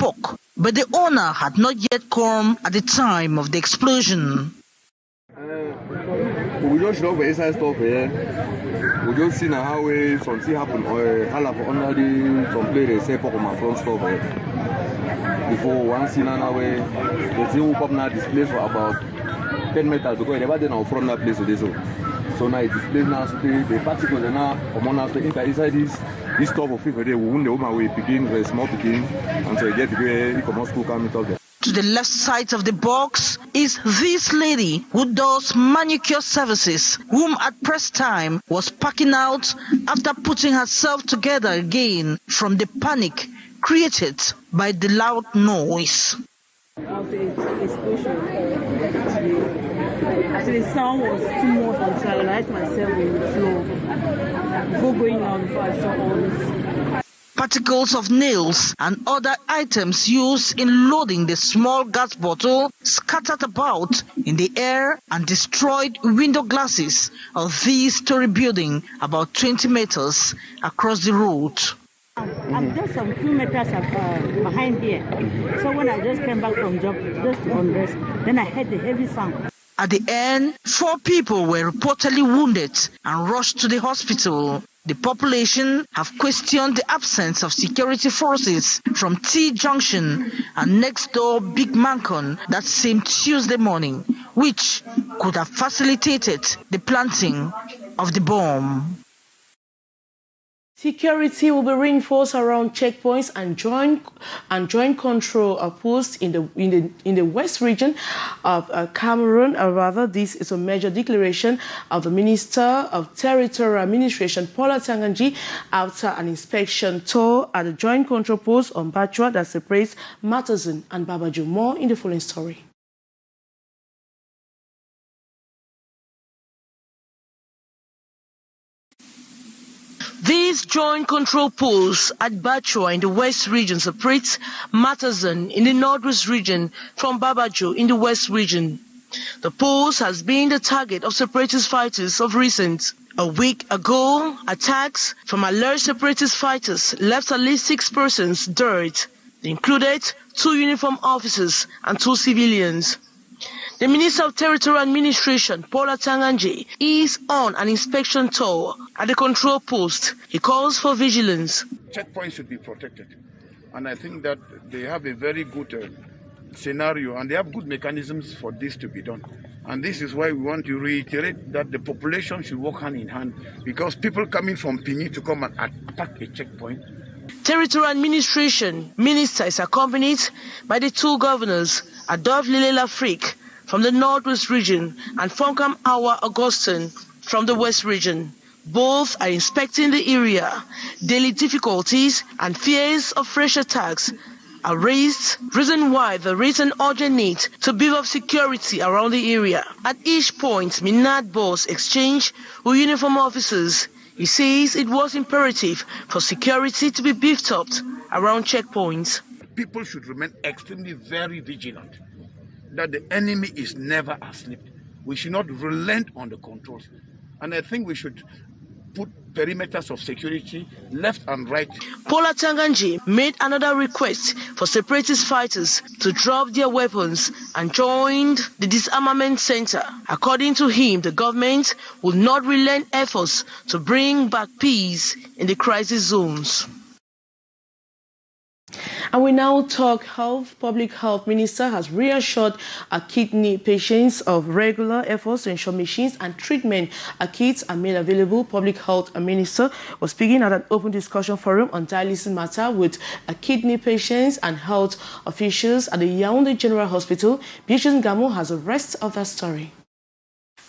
spoke, but the owner had not yet come at the time of the explosion. We just know where inside stuff here. We just see now how something happened or how under the complaint they say pop on my front stuff here. Before one scene now way, they see who come now display for about 10 meters because they never did our front that place today so now it displays now the particles now come on inside this stuff of people there we won't know my way begin very small begin until you get to where you come out school come talk there. To the left side of the box is this lady who does manicure services, whom at press time was packing out after putting herself together again from the panic created by the loud noise. As the sound was too much until I realized myself in the floor. Before going out, before I saw all this. Particles of nails and other items used in loading the small gas bottle scattered about in the air and destroyed window glasses of this story building about 20 meters across the road. I'm just a few meters behind here. So when I just came back from job, just to undress, then I heard the heavy sound. At the end, 4 people were reportedly wounded and rushed to the hospital. The population have questioned the absence of security forces from T-Junction and next door Big Mancon that same Tuesday morning, which could have facilitated the planting of the bomb. Security will be reinforced around checkpoints and joint control posts in the west region of Cameroon. Rather, this is a major declaration of the Minister of Territorial Administration, Paula Tanganji, after an inspection tour at the joint control post on Bachua that separates Matazan and Babaju. More in the following story. These joint control posts at Bachua in the west region separates Matazan in the northwest region from Babaju in the west region. The post has been the target of separatist fighters of recent. A week ago, attacks from alleged separatist fighters left at least 6 persons dead. They included 2 uniformed officers and 2 civilians. The Minister of Territorial Administration, Paula Tanganji, is on an inspection tour at the control post. He calls for vigilance. Checkpoints should be protected. And I think that they have a very good scenario and they have good mechanisms for this to be done. And this is why we want to reiterate that the population should work hand in hand because people coming from Pini to come and attack a checkpoint. Territorial Administration Minister is accompanied by the 2 governors, Adolphe Lele-Lafrique from the northwest region and Fonkam Awa Augustin from the west region. Both are inspecting the area. Daily difficulties and fears of fresh attacks are raised, reason why there is an urgent need to build up security around the area. At each point, Minad Boss exchanged with uniform officers. He says it was imperative for security to be beefed up around checkpoints. People should remain extremely very vigilant that the enemy is never asleep. We should not relent on the controls. And I think we should put perimeters of security left and right. Paula Tanganji made another request for separatist fighters to drop their weapons and join the disarmament center. According to him, the government will not relent efforts to bring back peace in the crisis zones. And we now talk health. Public Health Minister has reassured kidney patients of regular efforts to ensure machines and treatment kits are made available. Public Health Minister was speaking at an open discussion forum on dialysis matter with kidney patients and health officials at the Yaoundé General Hospital. Beatrice Ngamo has the rest of that story.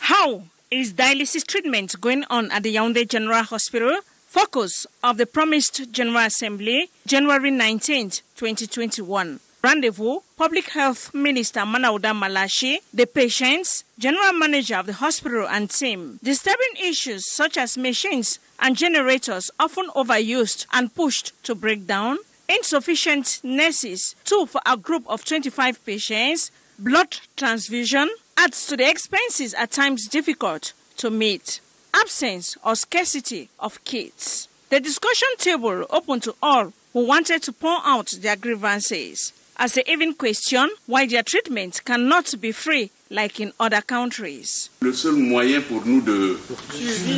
How is dialysis treatment going on at the Yaoundé General Hospital? Focus of the promised General Assembly, January 19, 2021. Rendezvous, Public Health Minister Manauda Malashi, the patients, General Manager of the hospital and team. Disturbing issues such as machines and generators often overused and pushed to break down, insufficient nurses, 2 for a group of 25 patients, blood transfusion adds to the expenses at times difficult to meet. Absence or scarcity of kits. The discussion table open to all who wanted to pour out their grievances, as they even question why their treatment cannot be free like in other countries. Le seul moyen pour nous de...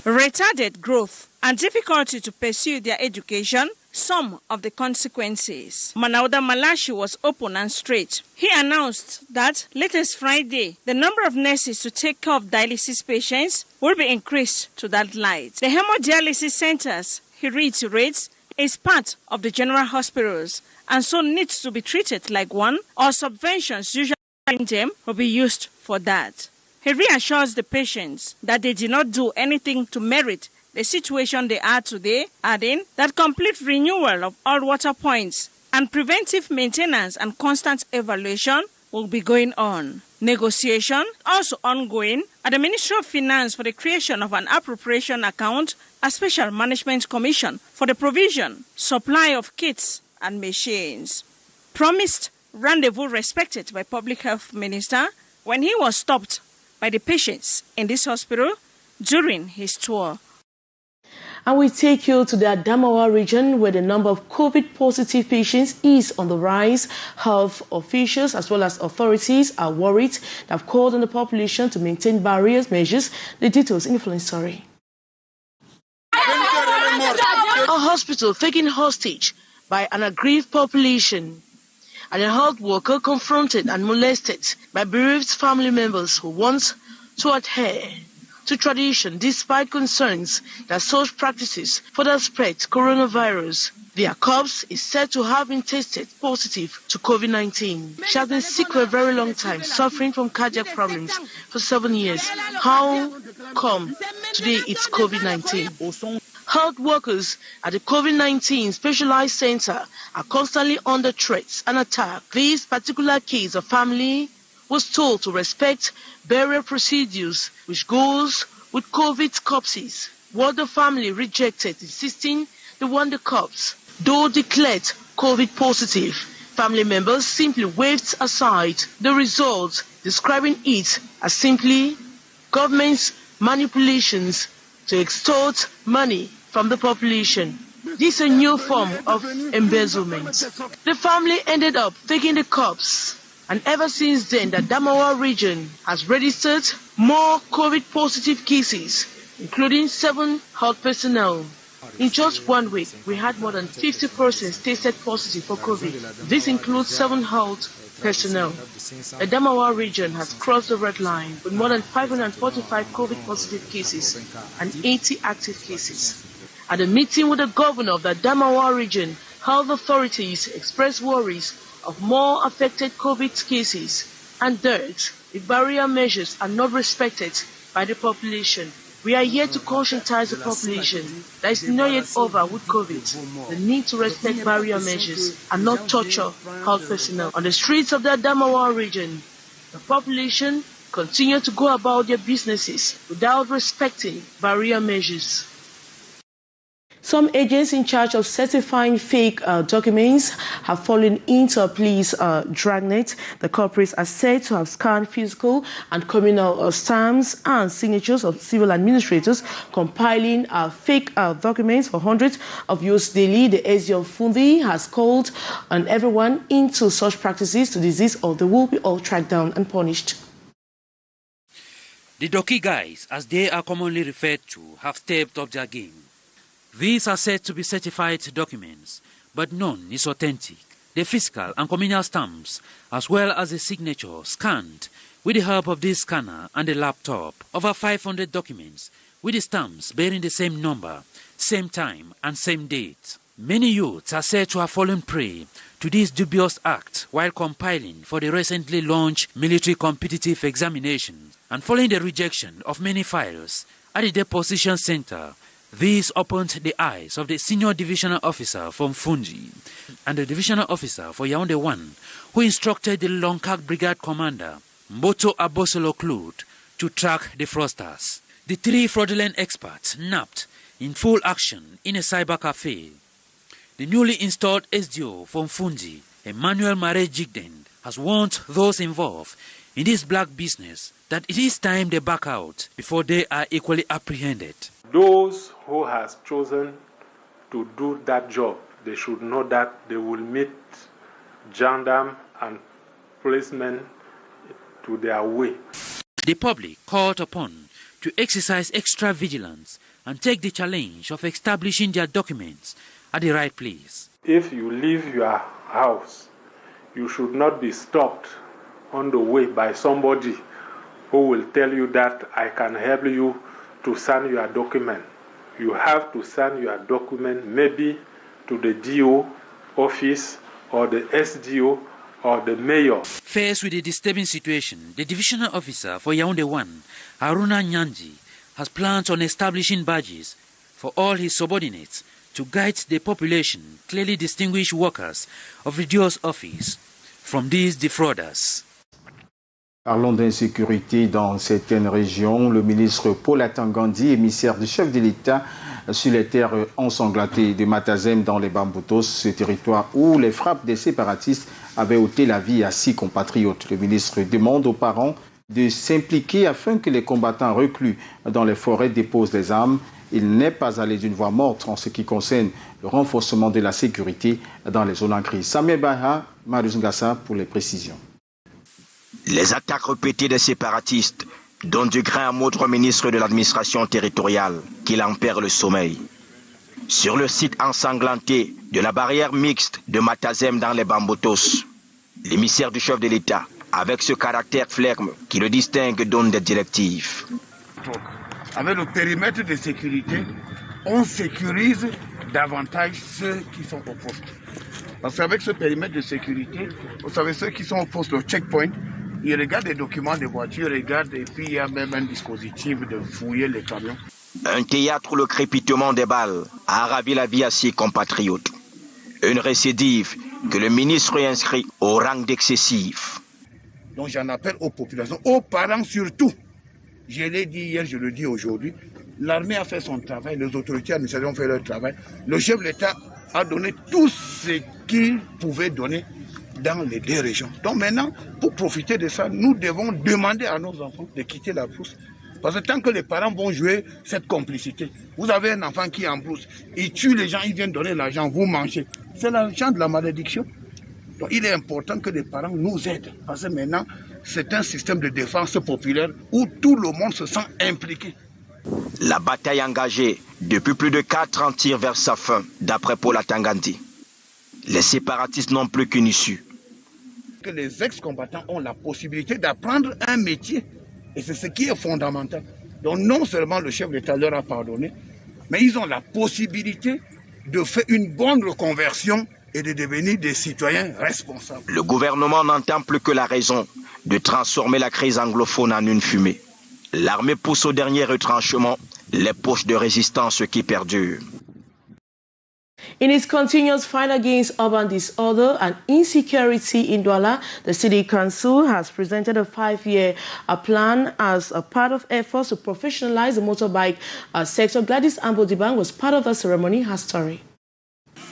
Retarded growth and difficulty to pursue their education, some of the consequences. Manauda Malashi was open and straight. He announced that latest Friday, the number of nurses to take care of dialysis patients will be increased to that light. The hemodialysis centers, he reiterates, is part of the general hospitals and so needs to be treated like one, or subventions usually in them will be used for that. He reassures the patients that they did not do anything to merit the situation they are today, adding that complete renewal of all water points and preventive maintenance and constant evaluation will be going on. Negotiation also ongoing at the Ministry of Finance for the creation of an appropriation account, a special management commission for the provision, supply of kits and machines. Promised rendezvous respected by Public Health Minister when he was stopped by the patients in this hospital during his tour. And we take you to the Adamawa region where the number of COVID-positive patients is on the rise. Health officials as well as authorities are worried. They have called on the population to maintain barriers measures. The details in the following story. A hospital taken hostage by an aggrieved population, and a health worker confronted and molested by bereaved family members who want to adhere to tradition despite concerns that such practices further spread coronavirus. Their corpse is said to have been tested positive to COVID-19. She has been sick for a very long time, suffering from cardiac problems for 7 years. How come today it's COVID-19? Health workers at the COVID-19 Specialized Center are constantly under threats and attack. This particular case of family was told to respect burial procedures, which goes with COVID corpses. What the family rejected, insisting they want the corpse. Though declared COVID positive, family members simply waved aside the results, describing it as simply government's manipulations to extort money from the population. This is a new form of embezzlement. The family ended up taking the corpse, and ever since then, the Adamawa region has registered more COVID-positive cases, including 7 health personnel. In just 1 week, we had more than 50 persons tested positive for COVID. This includes 7 health personnel. The Adamawa region has crossed the red line with more than 545 COVID-positive cases and 80 active cases. At a meeting with the governor of the Adamawa region, health authorities expressed worries of more affected COVID cases and deaths if barrier measures are not respected by the population. We are here to conscientize the population that it's not yet over with COVID. The need to respect barrier measures and not torture health personnel. On the streets of the Adamawa region, the population continue to go about their businesses without respecting barrier measures. Some agents in charge of certifying fake documents have fallen into a police dragnet. The culprits are said to have scanned physical and communal stamps and signatures of civil administrators, compiling fake documents for hundreds of use daily. The SG of Fundi has called on everyone into such practices to desist, or they will be all tracked down and punished. The docky guys, as they are commonly referred to, have stepped up their game. These are said to be certified documents, but none is authentic. The physical and communal stamps, as well as the signature, scanned with the help of this scanner and the laptop. Over 500 documents with the stamps bearing the same number, same time and same date. Many youths are said to have fallen prey to this dubious act while compiling for the recently launched military competitive examination, and following the rejection of many files at the deposition center. This opened the eyes of the senior divisional officer from Fungi and the divisional officer for Yaoundé 1, who instructed the Lonkak Brigade commander, Mboto Abosolo Claude, to track the fraudsters. The 3 fraudulent experts nabbed in full action in a cyber cafe. The newly installed SDO from Fungi, Emmanuel Mare Jigden, has warned those involved in this black business that it is time they back out before they are equally apprehended. Those who has chosen to do that job, they should know that they will meet gendarme and policemen to their way. The public called upon to exercise extra vigilance and take the challenge of establishing their documents at the right place. If you leave your house, you should not be stopped on the way by somebody who will tell you that I can help you to sign your document. You have to sign your document maybe to the DO office or the SDO or the mayor. Faced with the disturbing situation, the divisional officer for Yaoundé 1, Haruna Nyanji, has plans on establishing badges for all his subordinates to guide the population, clearly distinguish workers of the DO's office from these defrauders. Parlons d'insécurité dans certaines régions. Le ministre Paul Atangandi, émissaire du chef de l'État sur les terres ensanglantées de Matazem dans les Bamboutos, ce territoire où les frappes des séparatistes avaient ôté la vie à 6 compatriotes. Le ministre demande aux parents de s'impliquer afin que les combattants reclus dans les forêts déposent des armes. Il n'est pas allé d'une voie morte en ce qui concerne le renforcement de la sécurité dans les zones en crise. Samuel Baha, Marius Ngassa pour les précisions. Les attaques répétées des séparatistes donnent du grain à moudre au ministre de l'administration territoriale qu'il en perd le sommeil. Sur le site ensanglanté de la barrière mixte de Matazem dans les Bamboutos, l'émissaire du chef de l'État, avec ce caractère ferme qui le distingue, donne des directives. Avec le périmètre de sécurité, on sécurise davantage ceux qui sont au poste. Parce qu'avec ce périmètre de sécurité, vous savez, ceux qui sont au poste au checkpoint, ils regardent les documents des voitures, regardent, et puis il y a même un dispositif de fouiller les camions. Un théâtre où le crépitement des balles a ravi la vie à ses compatriotes. Une récidive que le ministre inscrit au rang d'excessif. Donc j'en appelle aux populations, aux parents surtout. Je l'ai dit hier, je le dis aujourd'hui. L'armée a fait son travail, les autorités administratives ont fait leur travail. Le chef de l'État a donné tout ce qu'il pouvait donner dans les 2 régions. Donc maintenant, pour profiter de ça, nous devons demander à nos enfants de quitter la brousse. Parce que tant que les parents vont jouer cette complicité, vous avez un enfant qui est en brousse, il tue les gens, il vient donner l'argent, vous mangez. C'est l'argent de la malédiction. Donc il est important que les parents nous aident. Parce que maintenant, c'est un système de défense populaire où tout le monde se sent impliqué. La bataille engagée depuis plus de 4 ans tire vers sa fin, d'après Paul Atangandi. Les séparatistes n'ont plus qu'une issue. Que les ex-combattants ont la possibilité d'apprendre un métier. Et c'est ce qui est fondamental. Donc non seulement le chef de l'État leur a pardonné, mais ils ont la possibilité de faire une bonne reconversion et de devenir des citoyens responsables. Le gouvernement n'entend plus que la raison de transformer la crise anglophone en une fumée. L'armée pousse au dernier retranchement les poches de résistance qui perdurent. In its continuous fight against urban disorder and insecurity in Douala, the City Council has presented a 5-year plan as a part of efforts to professionalize the motorbike sector. Gladys Ambodibang was part of the ceremony. Her story.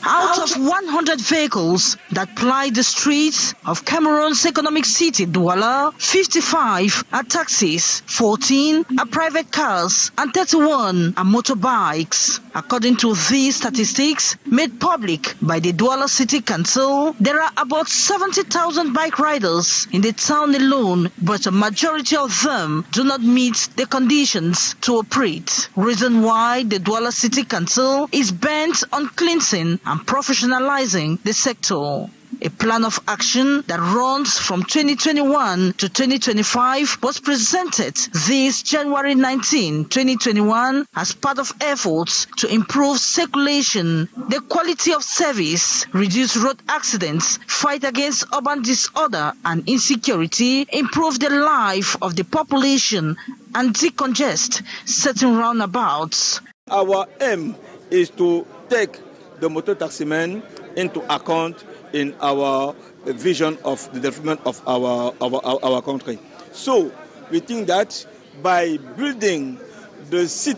Out of 100 vehicles that ply the streets of Cameroon's economic city, Douala, 55 are taxis, 14 are private cars, and 31 are motorbikes. According to these statistics made public by the Douala City Council, there are about 70,000 bike riders in the town alone, but a majority of them do not meet the conditions to operate. Reason why the Douala City Council is bent on cleansing and professionalizing the sector. A plan of action that runs from 2021 to 2025 was presented this January 19, 2021 as part of efforts to improve circulation, the quality of service, reduce road accidents, fight against urban disorder and insecurity, improve the life of the population and decongest certain roundabouts. Our aim is to take the motor taximen into account in our vision of the development of our country. So we think that by building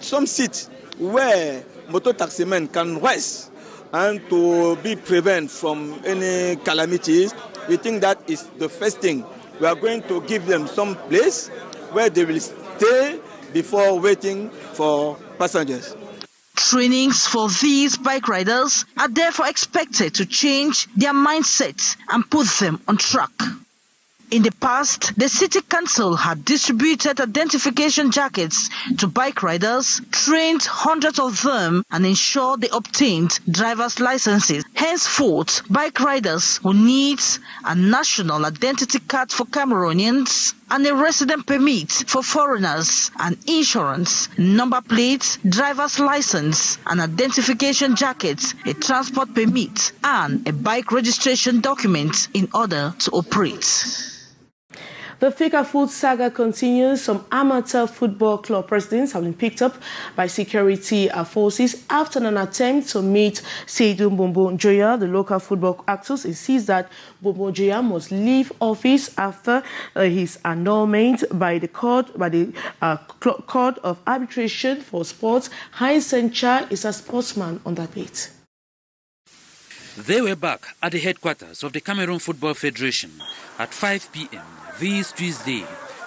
some seats where motor taximen can rest and to be prevented from any calamities, we think that is the first thing. We are going to give them some place where they will stay before waiting for passengers. Trainings for these bike riders are therefore expected to change their mindset and put them on track. In the past, the City Council had distributed identification jackets to bike riders, trained hundreds of them, and ensured they obtained driver's licenses. Henceforth, bike riders will need a national identity card for Cameroonians and a resident permit for foreigners, and insurance, number plates, driver's license, an identification jacket, a transport permit, and a bike registration document in order to operate. The Fecafoot saga continues. Some amateur football club presidents have been picked up by security forces after an attempt to meet Seydou Bombo Njoya. The local football actors insists that Bombo Njoya must leave office after his annulment by the Court of Arbitration for Sports. Heinz Sencha is a sportsman on that beat. They were back at the headquarters of the Cameroon Football Federation at 5 p.m. this Tuesday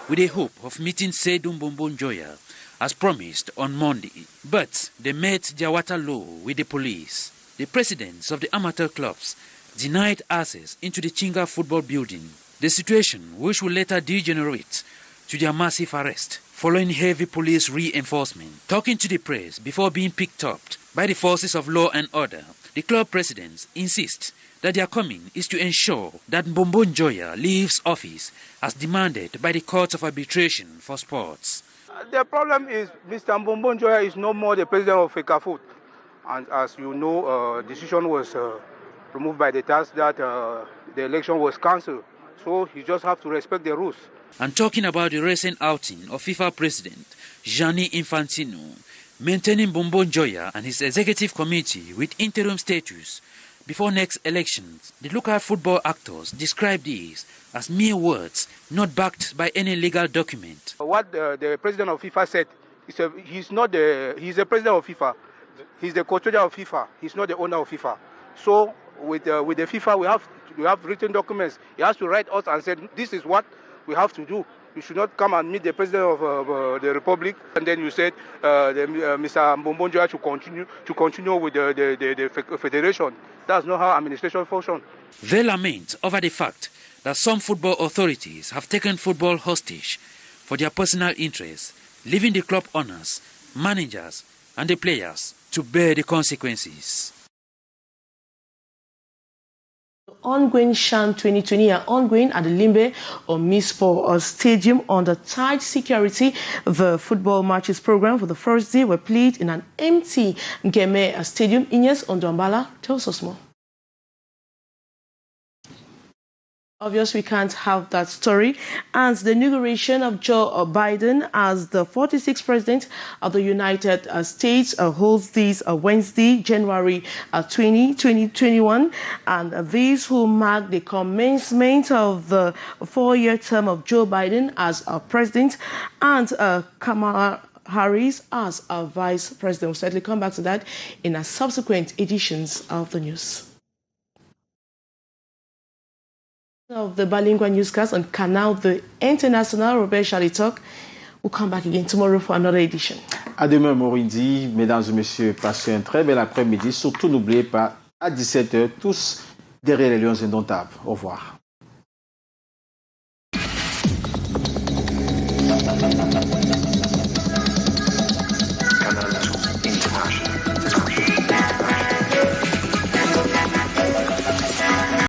with the hope of meeting Seydou Bombo Njoya as promised on Monday. But they met their Waterloo with the police. The presidents of the amateur clubs denied access into the Chinga football building, the situation which will later degenerate to their massive arrest following heavy police reinforcement. Talking to the press before being picked up by the forces of law and order, the club presidents insist that their coming is to ensure that Bombo Njoya leaves office as demanded by the Court of Arbitration for Sports. The problem is Mr. Bombo Njoya is no more the president of Fecafoot. And as you know, decision was removed by the task that the election was cancelled. So you just have to respect the rules. And talking about the recent outing of FIFA President Gianni Infantino, maintaining Bombo Njoya and his executive committee with interim status before next elections, the local football actors describe these as mere words, not backed by any legal document. What the president of FIFA said, he's the president of FIFA. He's the custodian of FIFA. He's not the owner of FIFA. So with the FIFA, we have written documents. He has to write us and say, this is what we have to do. You should not come and meet the president of the republic, and then you said Mr. Bombo Njoya to continue with the federation. That's not how administration functions. They lament over the fact that some football authorities have taken football hostage for their personal interests, leaving the club owners, managers, and the players to bear the consequences. Ongoing Shan 2020 are ongoing at the Limbe Omispo Stadium under tight security. The football matches program for the first day were played in an empty Ngeme Stadium. Ines Ondombala tells us more. Obviously, we can't have that story. And the inauguration of Joe Biden as the 46th president of the United States holds this Wednesday, January 2021. And these will mark the commencement of the 4-year term of Joe Biden as president and Kamala Harris as vice president. We'll certainly come back to that in a subsequent editions of the news. Of the bilingual newscast on Canal, the international, Robert Charlie Talk. We'll come back again tomorrow for another edition. À demain, Moridi. Mesdames et messieurs, passez un très bel après-midi. Surtout, n'oubliez pas, à 17h, tous derrière les lions indomptables. Au revoir.